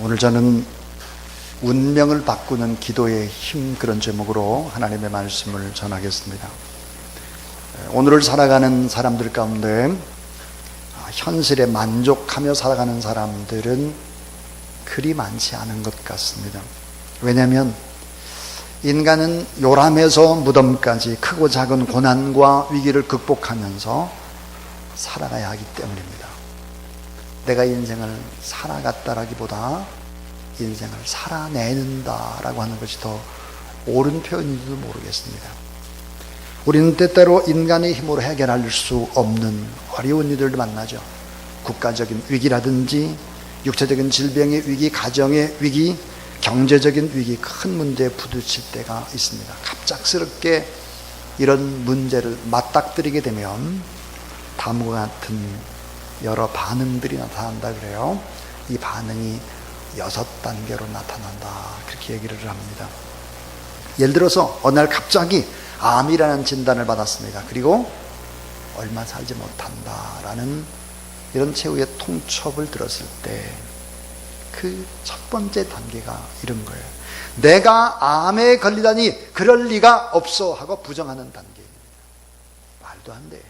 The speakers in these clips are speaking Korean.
오늘 저는 운명을 바꾸는 기도의 힘, 그런 제목으로 하나님의 말씀을 전하겠습니다. 오늘을 살아가는 사람들 가운데 현실에 만족하며 살아가는 사람들은 그리 많지 않은 것 같습니다. 왜냐하면 인간은 요람에서 무덤까지 크고 작은 고난과 위기를 극복하면서 살아가야 하기 때문입니다. 내가 인생을 살아갔다라기보다 인생을 살아내는다라고 하는 것이 더 옳은 표현인지도 모르겠습니다. 우리는 때때로 인간의 힘으로 해결할 수 없는 어려운 일들을 만나죠. 국가적인 위기라든지 육체적인 질병의 위기, 가정의 위기, 경제적인 위기, 큰 문제에 부딪힐 때가 있습니다. 갑작스럽게 이런 문제를 맞닥뜨리게 되면 다음과 같은 여러 반응들이 나타난다 그래요. 이 반응이 6단계로 나타난다, 그렇게 얘기를 합니다. 예를 들어서 어느 날 갑자기 암이라는 진단을 받았습니다. 그리고 얼마 살지 못한다라는 이런 최후의 통첩을 들었을 때 그 첫 번째 단계가 이런 거예요. 내가 암에 걸리다니 그럴 리가 없어 하고 부정하는 단계입니다. 말도 안 돼.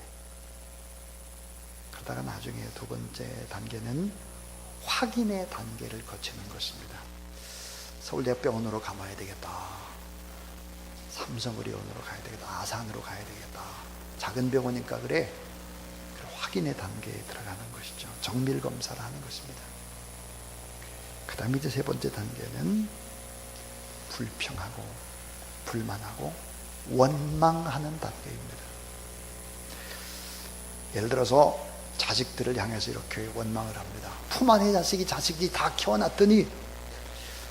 그러다가 나중에 두 번째 단계는 확인의 단계를 거치는 것입니다. 서울대병원으로 가봐야 되겠다. 삼성의료원으로 가야 되겠다. 아산으로 가야 되겠다. 작은 병원이니까 그래. 확인의 단계에 들어가는 것이죠. 정밀 검사를 하는 것입니다. 그 다음에 이제 세 번째 단계는 불평하고 불만하고 원망하는 단계입니다. 예를 들어서 자식들을 향해서 이렇게 원망을 합니다. 품 안의 자식이 다 키워놨더니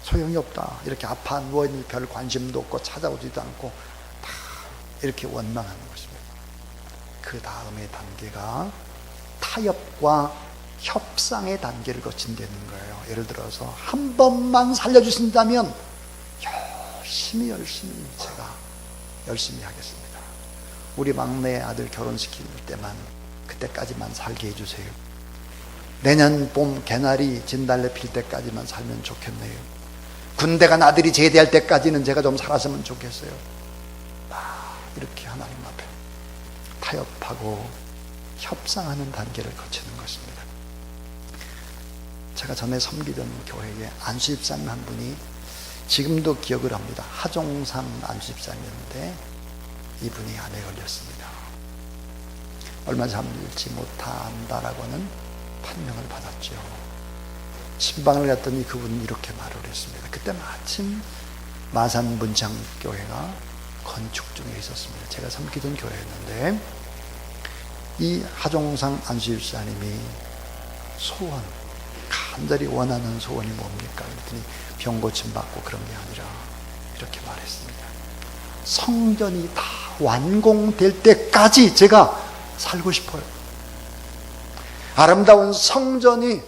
소용이 없다. 이렇게 아파 누워있는 별 관심도 없고 찾아오지도 않고 다 이렇게 원망하는 것입니다. 그 다음의 단계가 타협과 협상의 단계를 거친다는 거예요. 예를 들어서 한 번만 살려주신다면 열심히 제가 열심히 하겠습니다. 우리 막내 아들 결혼시킬 때만 그때까지만 살게 해주세요. 내년 봄 개나리 진달래 필 때까지만 살면 좋겠네요. 군대 간 아들이 제대할 때까지는 제가 좀 살았으면 좋겠어요. 이렇게 하나님 앞에 타협하고 협상하는 단계를 거치는 것입니다. 제가 전에 섬기던 교회에 안수집사님 한 분이 지금도 기억을 합니다. 하종상 안수집사님이었는데 이분이 암에 걸렸습니다. 얼마 잠들지 못한다라고는 판명을 받았죠. 신방을 갔더니 그분이 이렇게 말을 했습니다. 그때 마침 마산 문창교회가 건축 중에 있었습니다. 제가 섬기던 교회였는데 이 하종상 안수집사님이 소원, 간절히 원하는 소원이 뭡니까? 그랬더니 병 고침 받고 그런 게 아니라 이렇게 말했습니다. 성전이 다 완공될 때까지 제가 살고 싶어요. 아름다운 성전이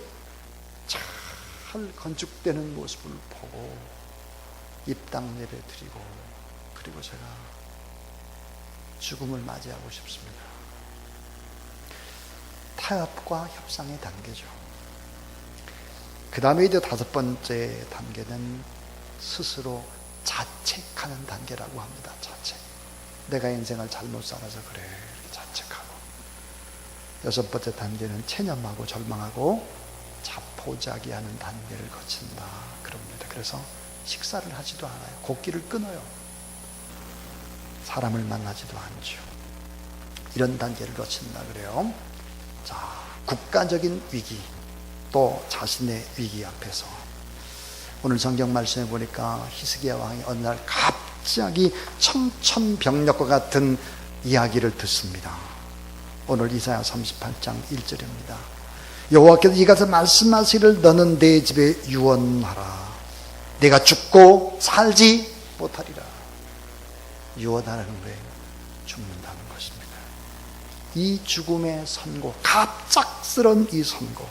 잘 건축되는 모습을 보고 입당 예배 드리고 그리고 제가 죽음을 맞이하고 싶습니다. 타협과 협상의 단계죠. 그 다음에 이제 5번째 단계는 스스로 자책하는 단계라고 합니다. 자책. 내가 인생을 잘못 살아서 그래. 자책하고. 6번째 단계는 체념하고 절망하고 자포자기하는 단계를 거친다, 그럽니다. 그래서 식사를 하지도 않아요. 곡기를 끊어요. 사람을 만나지도 않죠. 이런 단계를 거친다 그래요. 자, 국가적인 위기, 또 자신의 위기 앞에서 오늘 성경 말씀에 보니까 히스기야 왕이 어느 날 갑자기 청천벽력과 같은 이야기를 듣습니다. 오늘 이사야 38장 1절입니다. 여호와께서 이같이 말씀하시기를 너는 내 집에 유언하라. 내가 죽고 살지 못하리라. 유언하라는 거예요. 죽는다는 것입니다. 이 죽음의 선고, 갑작스런 이 선고.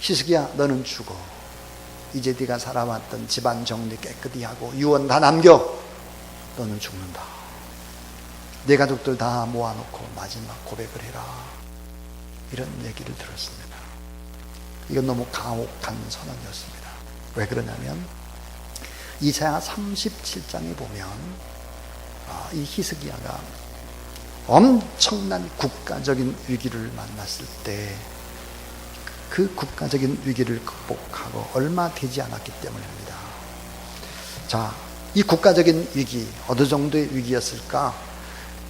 히스기야 너는 죽어. 이제 네가 살아왔던 집안 정리 깨끗이 하고 유언 다 남겨. 너는 죽는다. 내 가족들 다 모아놓고 마지막 고백을 해라. 이런 얘기를 들었습니다. 이건 너무 가혹한 선언이었습니다. 왜 그러냐면 이사야 37장에 보면 이 히스기야가 엄청난 국가적인 위기를 만났을 때 그 국가적인 위기를 극복하고 얼마 되지 않았기 때문입니다. 자, 이 국가적인 위기, 어느 정도의 위기였을까?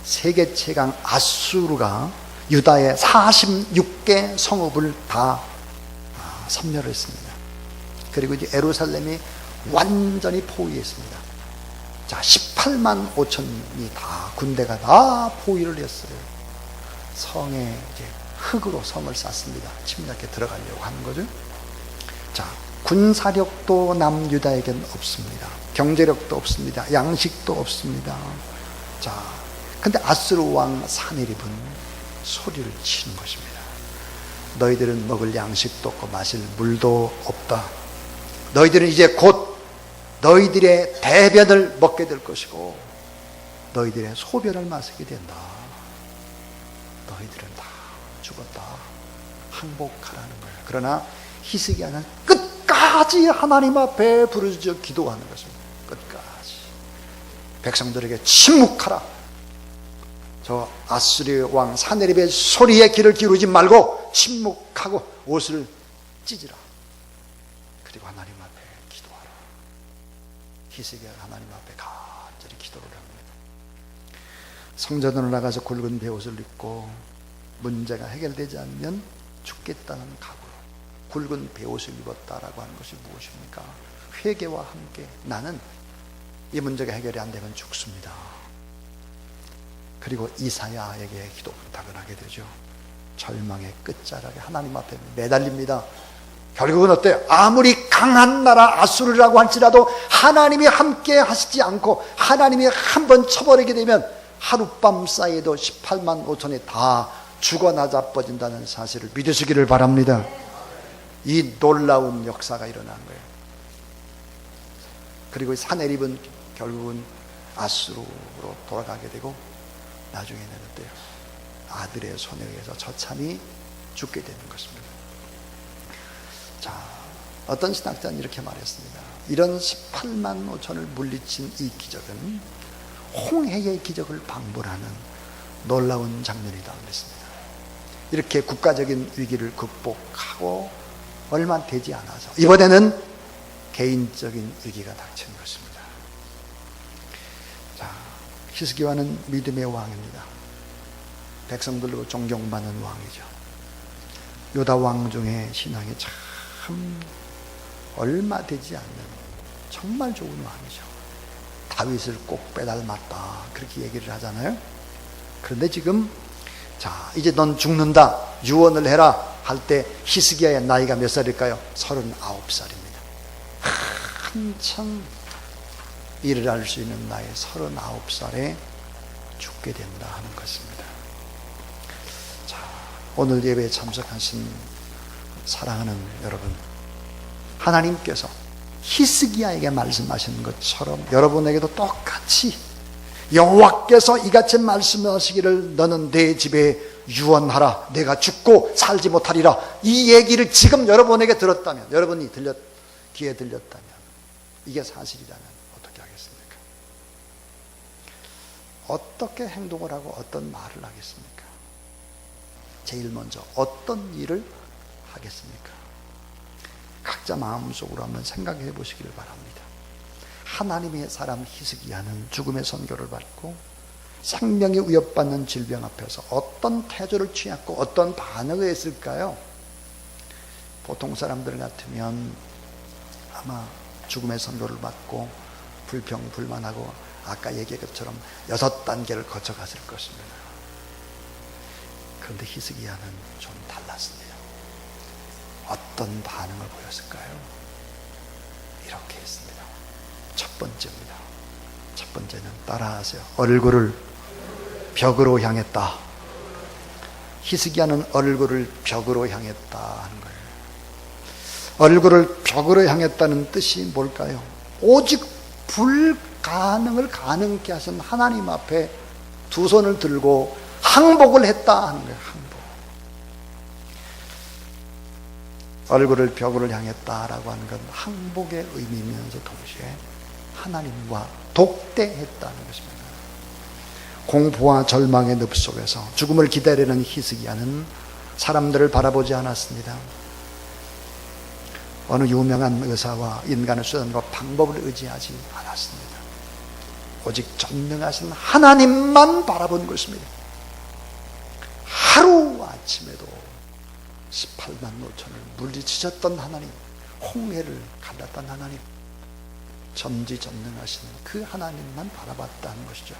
세계 최강 아수르가 유다의 46개 성읍을 다 섬멸했습니다. 그리고 이제 예루살렘이 완전히 포위했습니다. 자, 18만 5천이 다 군대가 다 포위를 했어요. 성에 이제 흙으로 성을 쌓습니다. 침략해 들어가려고 하는 거죠. 자, 군사력도 남유다에겐 없습니다. 경제력도 없습니다. 양식도 없습니다. 자, 근데 아수르 왕 사네립은 소리를 치는 것입니다. 너희들은 먹을 양식도 없고 마실 물도 없다. 너희들은 이제 곧 너희들의 대변을 먹게 될 것이고 너희들의 소변을 마시게 된다. 너희들은 다 죽었다. 항복하라는 거예요. 그러나 히스기야는 끝까지 하나님 앞에 부르짖어 기도하는 것입니다. 끝까지 백성들에게 침묵하라. 저 아수르 왕 사네립의 소리에 귀를 기울이지 말고 침묵하고 옷을 찢으라. 그리고 하나님 앞에 기도하라. 히스기야가 하나님 앞에 간절히 기도를 합니다. 성전으로 나가서 굵은 베옷을 입고 문제가 해결되지 않으면 죽겠다는 각오로 굵은 베옷을 입었다라고 하는 것이 무엇입니까? 회개와 함께 나는 이 문제가 해결이 안 되면 죽습니다. 그리고 이사야에게 기도 부탁을 하게 되죠. 절망의 끝자락에 하나님 앞에 매달립니다. 결국은 어때요? 아무리 강한 나라 아수르라고 할지라도 하나님이 함께 하시지 않고 하나님이 한번 쳐버리게 되면 하룻밤 사이에도 18만 5천이 다 죽어나자 빠진다는 사실을 믿으시기를 바랍니다. 이 놀라운 역사가 일어난 거예요. 그리고 사네립은 결국은 아수르로 돌아가게 되고 나중에는 어때요? 아들의 손에 의해서 처참히 죽게 되는 것입니다. 자, 어떤 신학자는 이렇게 말했습니다. 이런 18만 5천을 물리친 이 기적은 홍해의 기적을 방불하는 놀라운 장면이다 그랬습니다. 이렇게 국가적인 위기를 극복하고 얼마 되지 않아서 이번에는 개인적인 위기가 닥친 것입니다. 자, 히스기야는 믿음의 왕입니다. 백성들로 존경받는 왕이죠. 유다 왕 중에 신앙이 참 얼마 되지 않는 정말 좋은 왕이죠. 다윗을 꼭 빼닮았다 그렇게 얘기를 하잖아요. 그런데 지금 자, 이제 넌 죽는다 유언을 해라 할 때 히스기야의 나이가 몇 살일까요? 39살입니다. 한참 일을 할 수 있는 나이 39살에 죽게 된다 하는 것입니다. 자, 오늘 예배에 참석하신 사랑하는 여러분, 하나님께서 히스기야에게 말씀하시는 것처럼 여러분에게도 똑같이 여호와께서 이같이 말씀하시기를 너는 내 집에 유언하라 내가 죽고 살지 못하리라 이 얘기를 지금 여러분에게 들었다면 여러분이 귀에 들렸다면 이게 사실이라면 어떻게 하겠습니까? 어떻게 행동을 하고 어떤 말을 하겠습니까? 제일 먼저 어떤 일을 하겠습니까? 각자 마음속으로 한번 생각해 보시기를 바랍니다. 하나님의 사람 히스기야는 죽음의 선고를 받고 생명이 위협받는 질병 앞에서 어떤 태도를 취했고 어떤 반응을 했을까요? 보통 사람들 같으면 아마 죽음의 선고를 받고 불평불만하고 아까 얘기한 것처럼 6단계를 거쳐갔을 것입니다. 그런데 히스기야는 좀 달랐습니다. 어떤 반응을 보였을까요? 이렇게 했습니다. 첫 번째입니다. 첫 번째는 따라하세요. 얼굴을 벽으로 향했다. 히스기야는 얼굴을 벽으로 향했다 하는 거예요. 얼굴을 벽으로 향했다는 뜻이 뭘까요? 오직 불가능을 가능케 하신 하나님 앞에 두 손을 들고 항복을 했다 하는 거예요. 항복. 얼굴을 벽으로 향했다라고 하는 건 항복의 의미이면서 동시에 하나님과 독대했다는 것입니다. 공포와 절망의 늪 속에서 죽음을 기다리는 히스기야는 사람들을 바라보지 않았습니다. 어느 유명한 의사와 인간의 수단과 방법을 의지하지 않았습니다. 오직 전능하신 하나님만 바라본 것입니다. 하루아침에도 18만 5천을 물리치셨던 하나님, 홍해를 갈랐던 하나님, 전지전능하신 그 하나님만 바라봤다는 것이죠.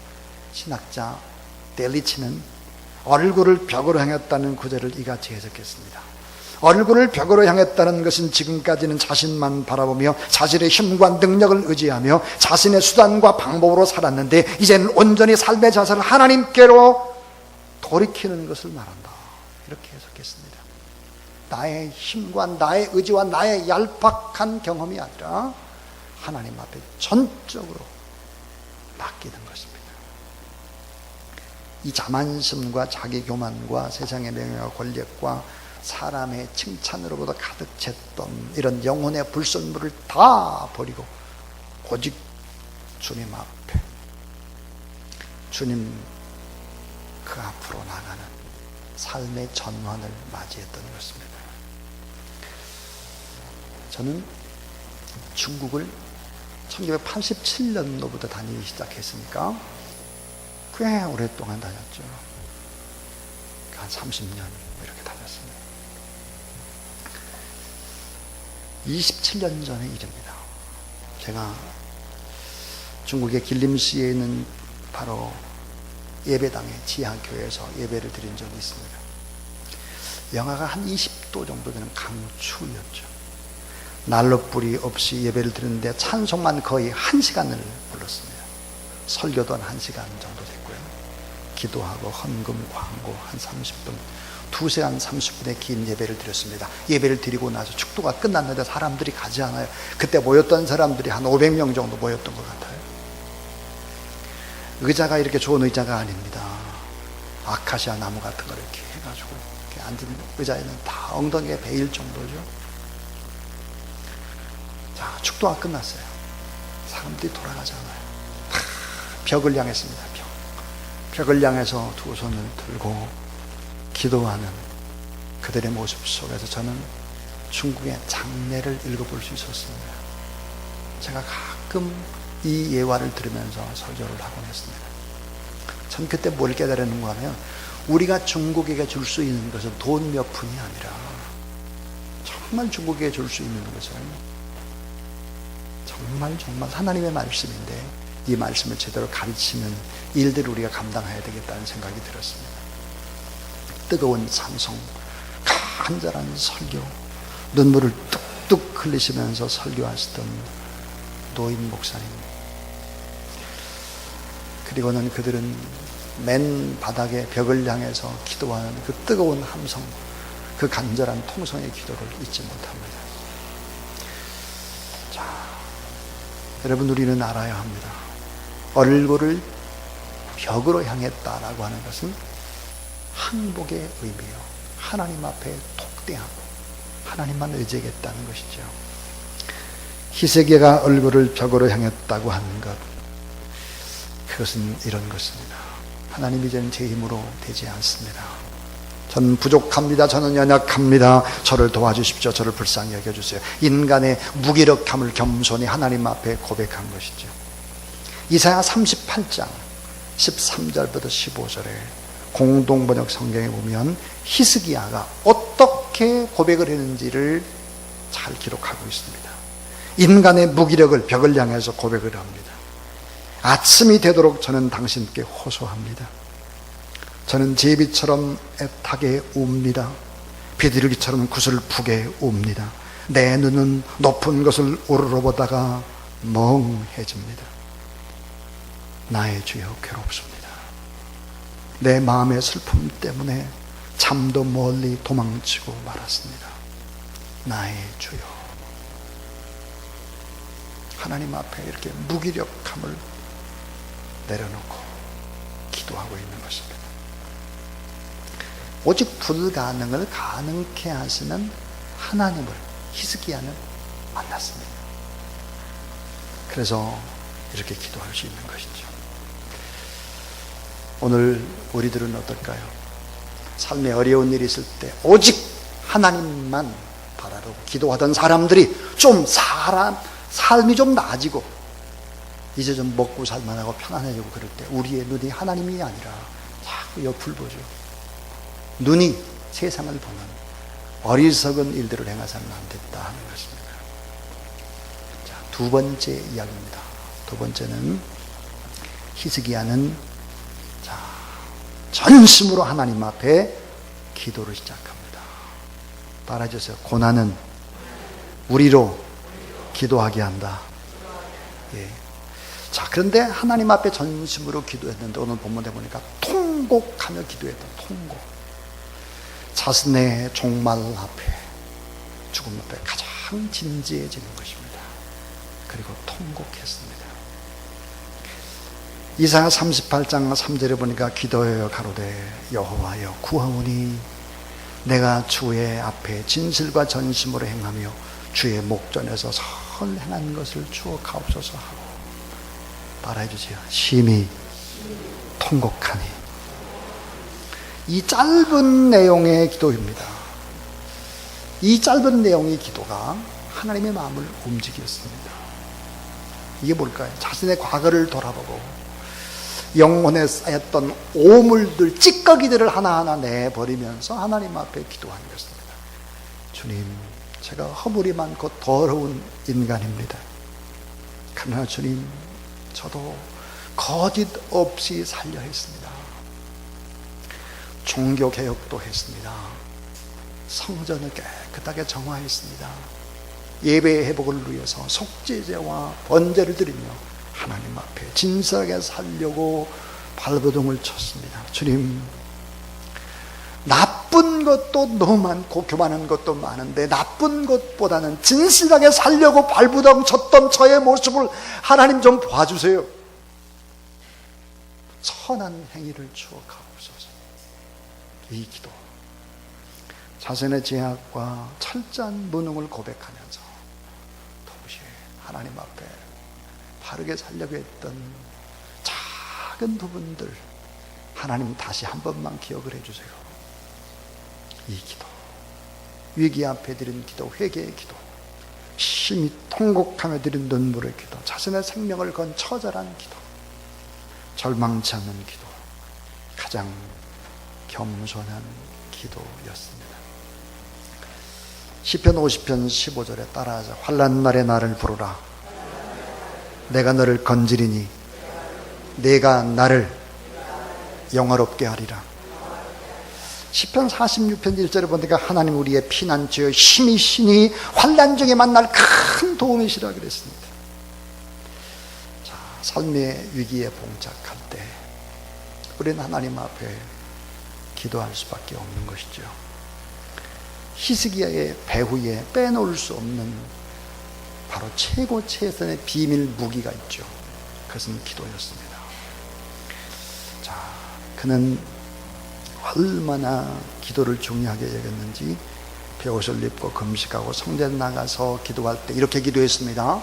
신학자 델리치는 얼굴을 벽으로 향했다는 구절을 이같이 해석했습니다. 얼굴을 벽으로 향했다는 것은 지금까지는 자신만 바라보며 자신의 힘과 능력을 의지하며 자신의 수단과 방법으로 살았는데 이제는 온전히 삶의 자세를 하나님께로 돌이키는 것을 말한다. 이렇게 해석했습니다. 나의 힘과 나의 의지와 나의 얄팍한 경험이 아니라 하나님 앞에 전적으로 맡기는 것입니다. 이 자만심과 자기교만과 세상의 명예와 권력과 사람의 칭찬으로부터 가득 찼던 이런 영혼의 불순물을 다 버리고 오직 주님 앞에, 주님 그 앞으로 나가는 삶의 전환을 맞이했던 것입니다. 저는 중국을 1987년도부터 다니기 시작했으니까 꽤 오랫동안 다녔죠. 한 30년 이렇게 다녔습니다. 27년 전의 일입니다. 제가 중국의 길림시에 있는 바로 예배당의 지하교회에서 예배를 드린 적이 있습니다. 영하가 한 20도 정도 되는 강추였죠. 난로불이 없이 예배를 드리는데 찬송만 거의 1시간을 불렀습니다. 설교도 한 1시간 정도 됐고요. 기도하고 헌금, 광고 한 30분, 2시간 30분의 긴 예배를 드렸습니다. 예배를 드리고 나서 축도가 끝났는데 사람들이 가지 않아요. 그때 모였던 사람들이 한 500명 정도 모였던 것 같아요. 의자가 이렇게 좋은 의자가 아닙니다. 아카시아 나무 같은 걸 이렇게 해가지고 이렇게 앉은 의자에는 다 엉덩이에 베일 정도죠. 자, 축도가 끝났어요. 사람들이 돌아가잖아요. 벽을 향했습니다. 벽을 향해서 두 손을 들고 기도하는 그들의 모습 속에서 저는 중국의 장례를 읽어볼 수 있었습니다. 제가 가끔 이 예화를 들으면서 설교를 하곤 했습니다. 전 그때 뭘 깨달았는가 하면 우리가 중국에게 줄 수 있는 것은 돈 몇 푼이 아니라 정말 중국에게 줄 수 있는 것은 정말 하나님의 말씀인데 이 말씀을 제대로 가르치는 일들을 우리가 감당해야 되겠다는 생각이 들었습니다. 뜨거운 찬송, 간절한 설교, 눈물을 뚝뚝 흘리시면서 설교하시던 노인 목사님, 그리고는 그들은 맨 바닥에 벽을 향해서 기도하는 그 뜨거운 함성, 그 간절한 통성의 기도를 잊지 못합니다. 자, 여러분, 우리는 알아야 합니다. 얼굴을 벽으로 향했다라고 하는 것은 항복의 의미요, 하나님 앞에 독대하고 하나님만 의지하겠다는 것이죠. 히스기야가 얼굴을 벽으로 향했다고 하는 것, 그것은 이런 것입니다. 하나님, 이제는 제 힘으로 되지 않습니다. 저는 부족합니다. 저는 연약합니다. 저를 도와주십시오. 저를 불쌍히 여겨주세요. 인간의 무기력함을 겸손히 하나님 앞에 고백한 것이죠. 이사야 38장 13절부터 15절에 공동번역 성경에 보면 히스기야가 어떻게 고백을 했는지를 잘 기록하고 있습니다. 인간의 무기력을 벽을 향해서 고백을 합니다. 아침이 되도록 저는 당신께 호소합니다. 저는 제비처럼 애타게 웁니다. 비둘기처럼 구슬프게 웁니다. 내 눈은 높은 것을 우러러보다가 멍해집니다. 나의 주여, 괴롭습니다. 내 마음의 슬픔 때문에 잠도 멀리 도망치고 말았습니다. 나의 주여. 하나님 앞에 이렇게 무기력함을 내려놓고 기도하고 있는 것입니다. 오직 불가능을 가능케 하시는 하나님을, 히스기야는 만났습니다. 그래서 이렇게 기도할 수 있는 것이죠. 오늘 우리들은 어떨까요? 삶에 어려운 일이 있을 때 오직 하나님만 바라보고 기도하던 사람들이 좀 삶이 좀 나아지고 이제 좀 먹고 살만하고 편안해지고 그럴 때 우리의 눈이 하나님이 아니라 자꾸 옆을 보죠. 눈이 세상을 보는 어리석은 일들을 행하서는 안 됐다 하는 것입니다. 자, 두 번째 이야기입니다. 두 번째는 히스기야는 전심으로 하나님 앞에 기도를 시작합니다. 따라해주세요. 고난은 우리로 기도하게 한다. 예. 자, 그런데 하나님 앞에 전심으로 기도했는데 오늘 본문에 보니까 통곡하며 기도했다. 통곡. 자신의 종말 앞에, 죽음 앞에 가장 진지해지는 것입니다. 그리고 통곡했습니다. 이사야 38장 3절에 보니까 기도하여 가로되 여호와여 구하오니 내가 주의 앞에 진실과 전심으로 행하며 주의 목전에서 설 행한 것을 추억하옵소서 하고, 따라해 주세요. 심히 통곡하니. 이 짧은 내용의 기도입니다. 이 짧은 내용의 기도가 하나님의 마음을 움직였습니다. 이게 뭘까요? 자신의 과거를 돌아보고 영혼에 쌓였던 오물들, 찌꺼기들을 하나하나 내버리면서 하나님 앞에 기도하는 것입니다. 주님, 제가 허물이 많고 더러운 인간입니다. 그러나 주님, 저도 거짓 없이 살려 했습니다. 종교개혁도 했습니다. 성전을 깨끗하게 정화했습니다. 예배의 회복을 위해서 속죄제와 번제를 드리며 하나님 앞에 진실하게 살려고 발버둥을 쳤습니다. 주님, 나쁜 것도 너무 많고 교만한 것도 많은데 나쁜 것보다는 진실하게 살려고 발버둥 쳤던 저의 모습을 하나님 좀 봐주세요. 선한 행위를 추억하옵소서. 이 기도, 자신의 죄악과 철저한 무능을 고백하면서 동시에 하나님 앞에 바르게 살려고 했던 작은 부분들 하나님 다시 한 번만 기억을 해주세요. 이 기도, 위기 앞에 드린 기도, 회개의 기도, 심히 통곡하며 드린 눈물의 기도, 자신의 생명을 건 처절한 기도, 절망치 않는 기도, 가장 겸손한 기도였습니다. 시편 50편 15절에 따라하자. 환난 날에 나를 부르라. 내가 너를 건지리니 내가 나를 영화롭게 하리라. 시편 46편 1절에 보니까 하나님 우리의 피난처여 힘이 시니 환난 중에 만날 큰 도움이시라 그랬습니다. 자, 삶의 위기에 봉착할 때 우리는 하나님 앞에 기도할 수밖에 없는 것이죠. 히스기야의 배후에 빼놓을 수 없는 바로 최고 최선의 비밀 무기가 있죠. 그것은 기도였습니다. 자, 그는 얼마나 기도를 중요하게 여겼는지 베옷을 입고 금식하고 성전 나가서 기도할 때 이렇게 기도했습니다.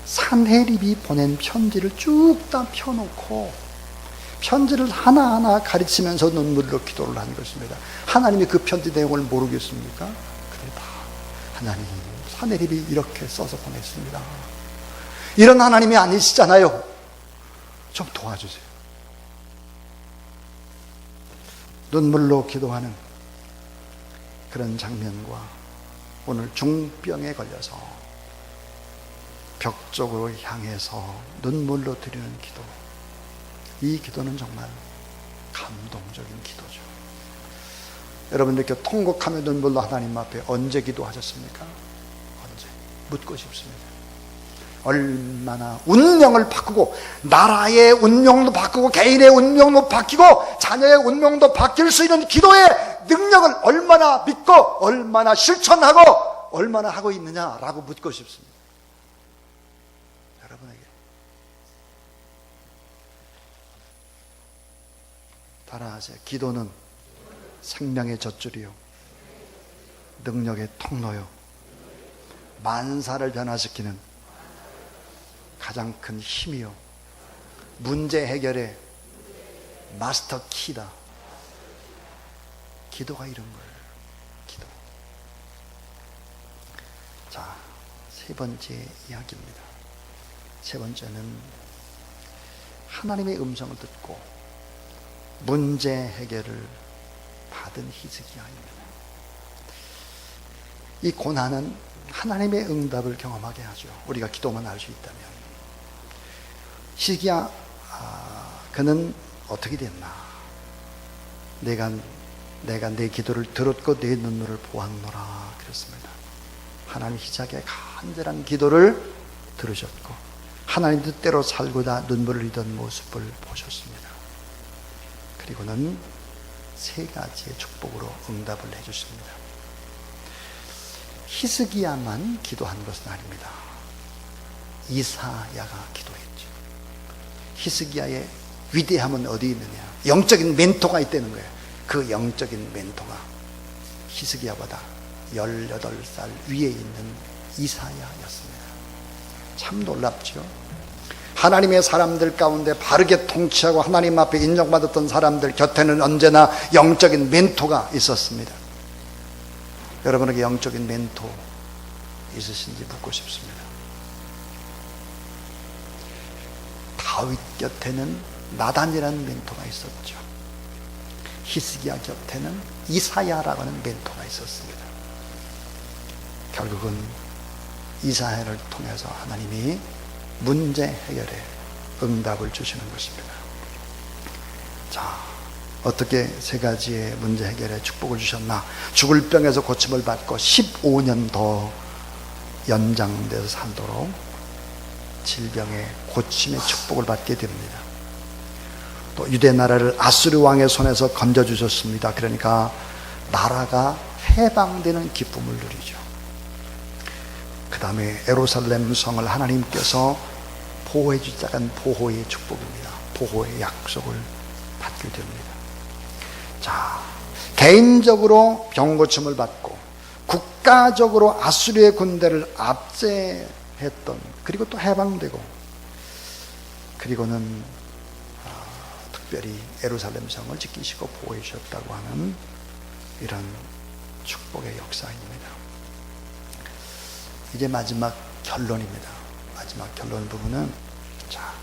산헤립이 보낸 편지를 쭉 다 펴놓고 편지를 하나하나 가르치면서 눈물로 기도를 한 것입니다. 하나님이 그 편지 내용을 모르겠습니까? 그래 봐. 하나님, 산헤립이 이렇게 써서 보냈습니다. 이런 하나님이 아니시잖아요. 좀 도와주세요. 눈물로 기도하는 그런 장면과 오늘 중병에 걸려서 벽 쪽으로 향해서 눈물로 드리는 기도, 이 기도는 정말 감동적인 기도죠. 여러분 이렇게 통곡하며 눈물로 하나님 앞에 언제 기도하셨습니까? 언제? 묻고 싶습니다. 얼마나 운명을 바꾸고 나라의 운명도 바꾸고 개인의 운명도 바뀌고 자녀의 운명도 바뀔 수 있는 기도의 능력을 얼마나 믿고 얼마나 실천하고 얼마나 하고 있느냐라고 묻고 싶습니다. 여러분에게 따라하세요. 기도는 생명의 젖줄이요 능력의 통로요. 만사를 변화시키는 가장 큰 힘이요. 문제 해결의 마스터 키다. 기도가 이런 거예요. 기도. 자, 세 번째 이야기입니다. 세 번째는 하나님의 음성을 듣고 문제 해결을 받은 히스기야입니다. 이 고난은 하나님의 응답을 경험하게 하죠. 우리가 기도만 할 수 있다면. 히스기야, 그는 어떻게 됐나? 내가 내 기도를 들었고 내 눈물을 보았노라 그랬습니다. 하나님 히스기야의 간절한 기도를 들으셨고 하나님 뜻대로 살고자 눈물을 흘리던 모습을 보셨습니다. 그리고는 세 가지의 축복으로 응답을 해주십니다. 히스기야만 기도한 것은 아닙니다. 이사야가 기도했죠. 히스기야의 위대함은 어디 있느냐? 영적인 멘토가 있다는 거예요. 그 영적인 멘토가 히스기야보다 18살 위에 있는 이사야였습니다. 참 놀랍죠. 하나님의 사람들 가운데 바르게 통치하고 하나님 앞에 인정받았던 사람들 곁에는 언제나 영적인 멘토가 있었습니다. 여러분에게 영적인 멘토 있으신지 묻고 싶습니다. 다윗 곁에는 나단이라는 멘토가 있었죠. 히스기야 곁에는 이사야라고 하는 멘토가 있었습니다. 결국은 이사야를 통해서 하나님이 문제 해결에 응답을 주시는 것입니다. 자, 어떻게 세 가지의 문제 해결에 축복을 주셨나? 죽을 병에서 고침을 받고 15년 더 연장돼서 살도록 질병의 고침의 축복을 받게 됩니다. 또 유대 나라를 아수르 왕의 손에서 건져주셨습니다. 그러니까 나라가 해방되는 기쁨을 누리죠. 그 다음에 예루살렘 성을 하나님께서 보호해 주자간 보호의 축복입니다. 보호의 약속을 받게 됩니다. 자, 개인적으로 병고침을 받고 국가적으로 아수르의 군대를 압제했던, 그리고 또 해방되고, 그리고는 특별히 예루살렘 성을 지키시고 보호해 주셨다고 하는 이런 축복의 역사입니다. 이제 마지막 결론입니다. 마지막 결론 부분은, 자,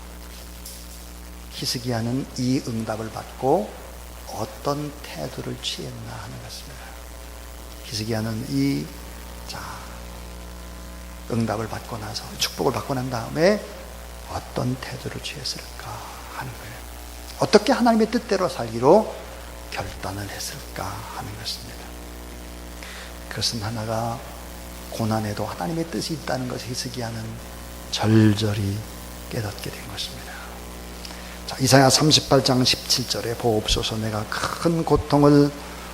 히스기야는 이 응답을 받고 어떤 태도를 취했나 하는 것입니다. 히스기야는 이 응답을 받고 나서, 축복을 받고 난 다음에 어떤 태도를 취했을까 하는 거예요. 어떻게 하나님의 뜻대로 살기로 결단을 했을까 하는 것입니다. 그것은 하나가, 고난에도 하나님의 뜻이 있다는 것을 히스기야는 절절히 깨닫게 된 것입니다. 자, 이사야 38장 17절에 보옵소서, 내가 큰 고통을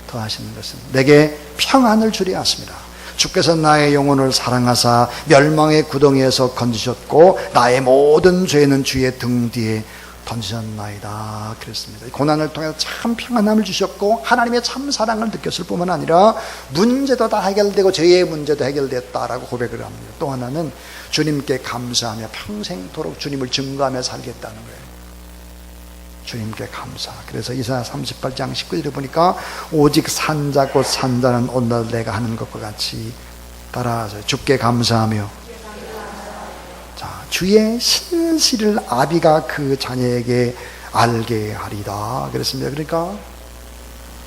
더하시는 것은 내게 평안을 주려 하십니다. 주께서 나의 영혼을 사랑하사 멸망의 구덩이에서 건지셨고 나의 모든 죄는 주의 등 뒤에 던지셨나이다 그랬습니다. 고난을 통해서 참 평안함을 주셨고 하나님의 참 사랑을 느꼈을 뿐만 아니라 문제도 다 해결되고 죄의 문제도 해결됐다라고 고백을 합니다. 또 하나는 주님께 감사하며 평생토록 주님을 증거하며 살겠다는 거예요. 주님께 감사. 그래서 이사야 38장 19절에 보니까 오직 산자 곧 산자는 오늘 내가 하는 것과 같이 따라서 주께 감사하며, 자, 주의 신실을 아비가 그 자녀에게 알게 하리다 그랬습니다. 그러니까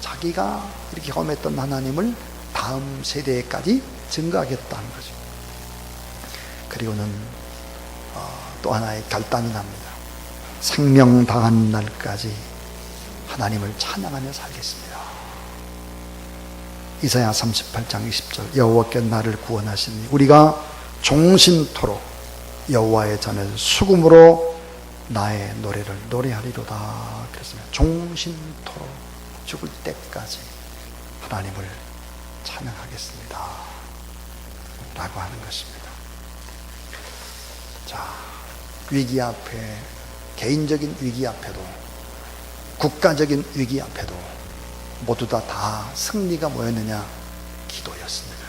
자기가 이렇게 경험했던 하나님을 다음 세대까지 증거하겠다는 거죠. 그리고는 또 하나의 결단이 납니다. 생명당한 날까지 하나님을 찬양하며 살겠습니다. 이사야 38장 20절 여호와께 나를 구원하시니 우리가 종신토록 여호와의 전에 수금으로 나의 노래를 노래하리로다 그랬습니다. 종신토록 죽을 때까지 하나님을 찬양하겠습니다 라고 하는 것입니다. 자, 위기 앞에, 개인적인 위기 앞에도 국가적인 위기 앞에도 모두 다 승리가 뭐였느냐? 기도였습니다.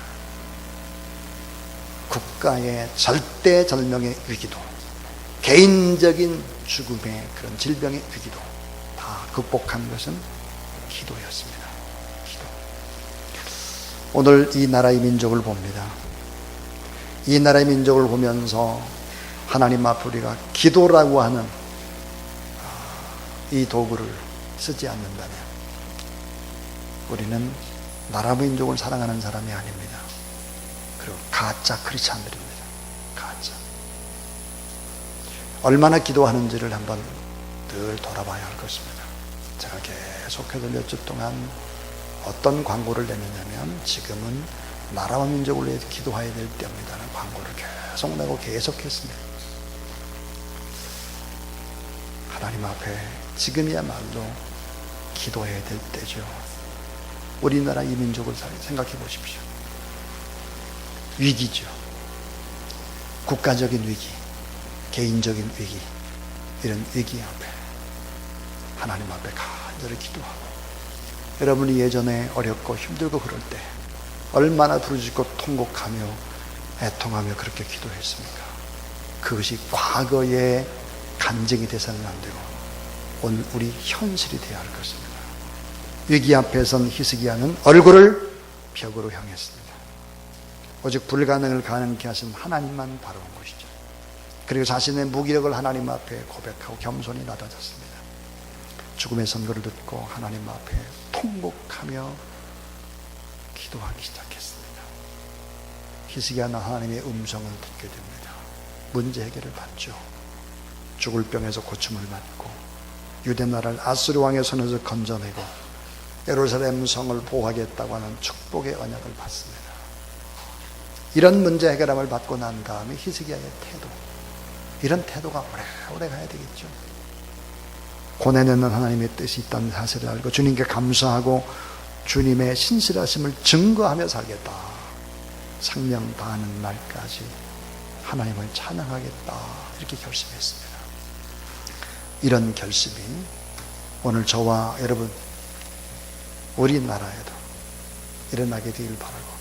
국가의 절대절명의 위기도, 개인적인 죽음의 그런 질병의 위기도 다 극복한 것은 기도였습니다. 기도. 오늘 이 나라의 민족을 봅니다. 이 나라의 민족을 보면서 하나님 앞에 우리가 기도라고 하는 이 도구를 쓰지 않는다면 우리는 나라 민족을 사랑하는 사람이 아닙니다. 그리고 가짜 크리스찬들입니다. 가짜. 얼마나 기도하는지를 한번 늘 돌아봐야 할 것입니다. 제가 계속해서 몇 주 동안 어떤 광고를 내느냐면 지금은 나라와 민족을 위해서 기도해야 될 때입니다라는 광고를 계속 내고 계속했습니다. 하나님 앞에 지금이야말로 기도해야 될 때죠. 우리나라 이 민족을 생각해 보십시오. 위기죠. 국가적인 위기, 개인적인 위기, 이런 위기 앞에 하나님 앞에 간절히 기도하고, 여러분이 예전에 어렵고 힘들고 그럴 때 얼마나 부르짖고 통곡하며 애통하며 그렇게 기도했습니까? 그것이 과거의 간증이 돼서는 안 되고 오늘 우리 현실이 되어야 할 것입니다. 위기 앞에선 히스기야는 얼굴을 벽으로 향했습니다. 오직 불가능을 가능케 하신 하나님만 바라본 것이죠. 그리고 자신의 무기력을 하나님 앞에 고백하고 겸손히 낮아졌습니다. 죽음의 선고를 듣고 하나님 앞에 통곡하며 기도하기 시작했습니다. 히스기야는 하나님의 음성을 듣게 됩니다. 문제 해결을 받죠. 죽을 병에서 고침을 받고 유대 나라를 아수르 왕의 손에서 건져내고 예루살렘 성을 보호하겠다고 하는 축복의 언약을 받습니다. 이런 문제 해결함을 받고 난 다음에 히스기야의 태도, 이런 태도가 오래오래 가야 되겠죠. 고뇌는 하나님의 뜻이 있다는 사실을 알고 주님께 감사하고 주님의 신실하심을 증거하며 살겠다. 생명 다하는 날까지 하나님을 찬양하겠다. 이렇게 결심했습니다. 이런 결심이 오늘 저와 여러분, 우리나라에도 일어나게 되길 바라고,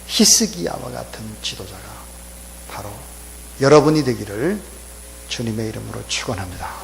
히스기야와 같은 지도자가 바로 여러분이 되기를 주님의 이름으로 축원합니다.